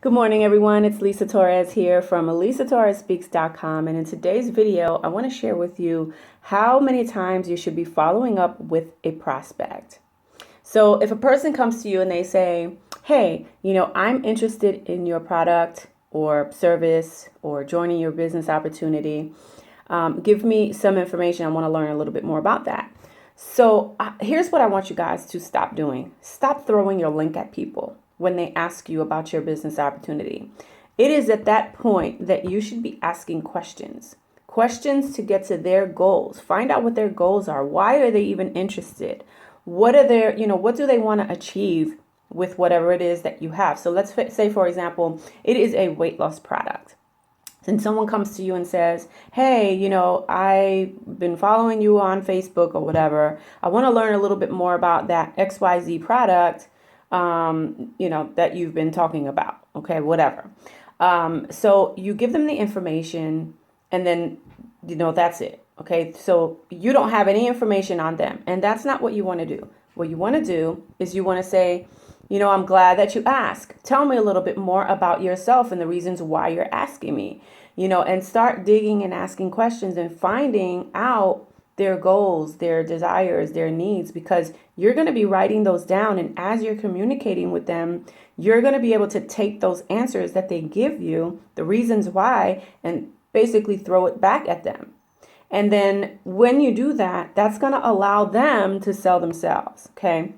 Good morning, everyone. It's Lisa Torres here from LisaTorresSpeaks.com. And in today's video, I want to share with you how many times you should be following up with a prospect. So if a person comes to you and they say, hey, I'm interested in your product or service or joining your business opportunity, give me some information. I want to learn a little bit more about that. So here's what I want you guys to stop doing. Stop throwing your link at people when they ask you about your business opportunity. It is at that point that you should be asking questions to get to their goals. Find out what their goals are. Why are they even interested? What are their, what do they want to achieve with whatever it is that you have? So let's say, for example, it is a weight loss product. And someone comes to you and says, hey, I've been following you on Facebook or whatever. I want to learn a little bit more about that XYZ product, that you've been talking about. Okay, whatever. So you give them the information and then, that's it. Okay, so you don't have any information on them. And that's not what you want to do. What you want to do is you want to say, I'm glad that you asked. Tell me a little bit more about yourself and the reasons why you're asking me, and start digging and asking questions and finding out their goals, their desires, their needs, because you're going to be writing those down. And as you're communicating with them, you're going to be able to take those answers that they give you, the reasons why, and basically throw it back at them. And then when you do that, that's going to allow them to sell themselves. Okay.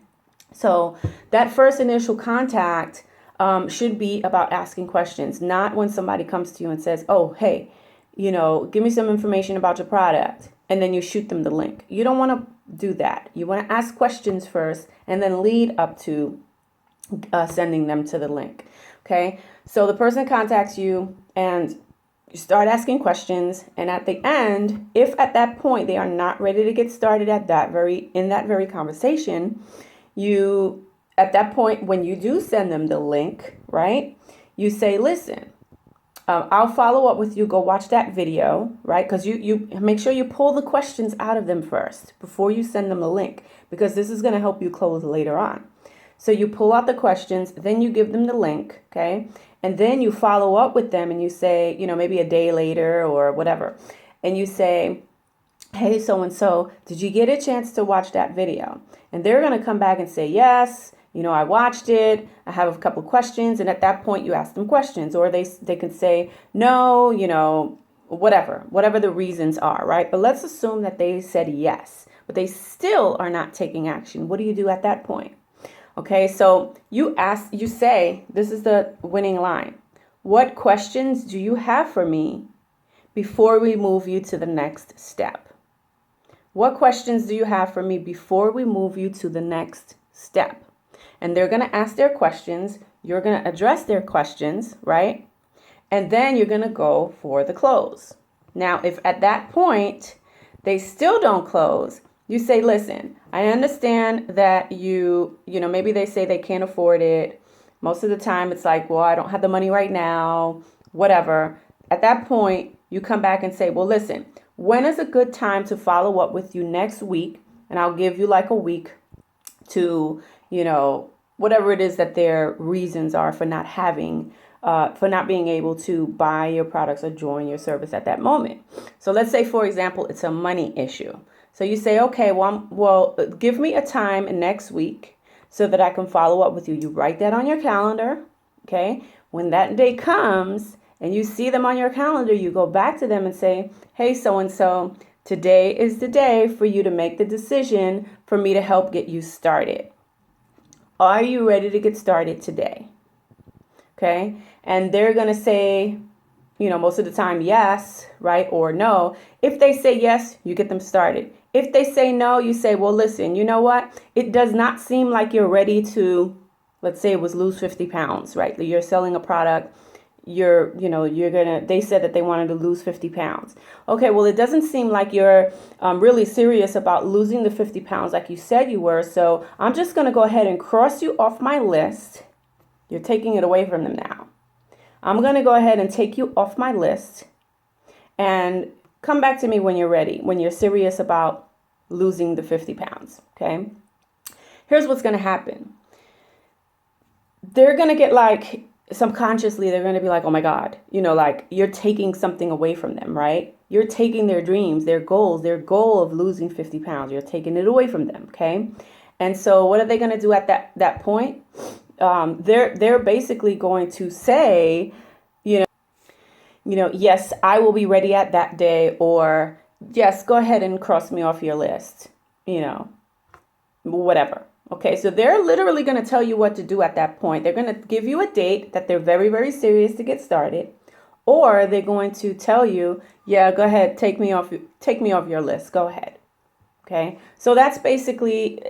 So that first initial contact should be about asking questions, not when somebody comes to you and says, oh, hey, give me some information about your product. And then you shoot them the link. You don't want to do that. You want to ask questions first and then lead up to sending them to the link. Okay. So the person contacts you and you start asking questions. And at the end, if at that point they are not ready to get started in that very conversation, at that point, when you do send them the link, right, you say, listen, I'll follow up with you. Go watch that video, right? Because you make sure you pull the questions out of them first before you send them the link, because this is going to help you close later on. So you pull out the questions, then you give them the link, okay? And then you follow up with them and you say, maybe a day later or whatever. And you say, hey, so-and-so, did you get a chance to watch that video? And they're going to come back and say, yes, I watched it. I have a couple questions. And at that point, you ask them questions, or they can say, no, whatever the reasons are, right? But let's assume that they said yes, but they still are not taking action. What do you do at that point? Okay, so you say, this is the winning line. What questions do you have for me before we move you to the next step? What questions do you have for me before we move you to the next step? And they're going to ask their questions. You're going to address their questions, right? And then you're going to go for the close. Now, if at that point they still don't close, you say, listen, I understand that maybe they say they can't afford it. Most of the time it's like, well, I don't have the money right now, whatever. At that point, you come back and say, well, listen, when is a good time to follow up with you next week? And I'll give you like a week to, whatever it is that their reasons are for not being able to buy your products or join your service at that moment. So let's say, for example, it's a money issue. So you say, okay, well, give me a time next week so that I can follow up with you. You write that on your calendar. Okay. When that day comes and you see them on your calendar, you go back to them and say, hey, so-and-so, today is the day for you to make the decision for me to help get you started. Are you ready to get started today? Okay. And they're going to say, most of the time, yes, right, or no. If they say yes, you get them started. If they say no, you say, well, listen, you know what? It does not seem like you're ready to, let's say it was lose 50 pounds, right? You're selling a product. They said that they wanted to lose 50 pounds. Okay, well, it doesn't seem like you're really serious about losing the 50 pounds like you said you were. So I'm just going to go ahead and cross you off my list. You're taking it away from them now. I'm going to go ahead and take you off my list and come back to me when you're ready, when you're serious about losing the 50 pounds. Okay. Here's what's going to happen. They're going to get like subconsciously they're going to be like, oh my God, like you're taking something away from them, right? You're taking their dreams, their goals, their goal of losing 50 pounds. You're taking it away from them, okay? And so what are they going to do at that point? They're basically going to say, yes, I will be ready at that day, or yes, go ahead and cross me off your list, whatever. Okay, so they're literally going to tell you what to do at that point. They're going to give you a date that they're very, very serious to get started, or they're going to tell you, yeah, go ahead, take me off your list. Go ahead. Okay, so that's basically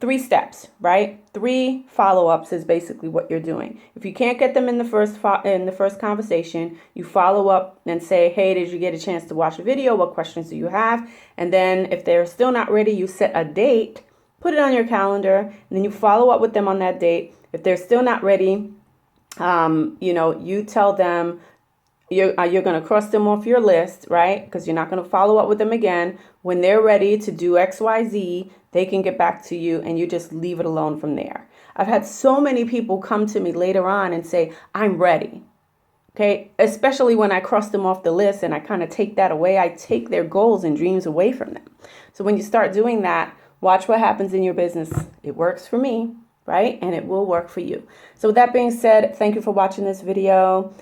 3 steps, right? 3 follow-ups is basically what you're doing. If you can't get them in the first conversation, you follow up and say, hey, did you get a chance to watch the video? What questions do you have? And then if they're still not ready, you set a date, put it on your calendar, and then you follow up with them on that date. If they're still not ready, you tell them, you're going to cross them off your list, right? Because you're not going to follow up with them again. When they're ready to do XYZ, they can get back to you, and you just leave it alone from there. I've had so many people come to me later on and say, I'm ready. Okay, especially when I cross them off the list and I kind of take that away. I take their goals and dreams away from them. So when you start doing that, watch what happens in your business. It works for me, right? And it will work for you. So with that being said, thank you for watching this video.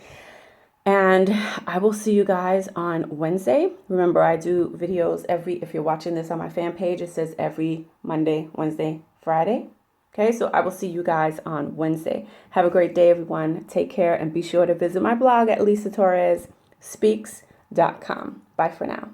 And I will see you guys on Wednesday. Remember, I do videos if you're watching this on my fan page, it says every Monday, Wednesday, Friday. Okay, so I will see you guys on Wednesday. Have a great day, everyone. Take care, and be sure to visit my blog at LisaTorresSpeaks.com. Bye for now.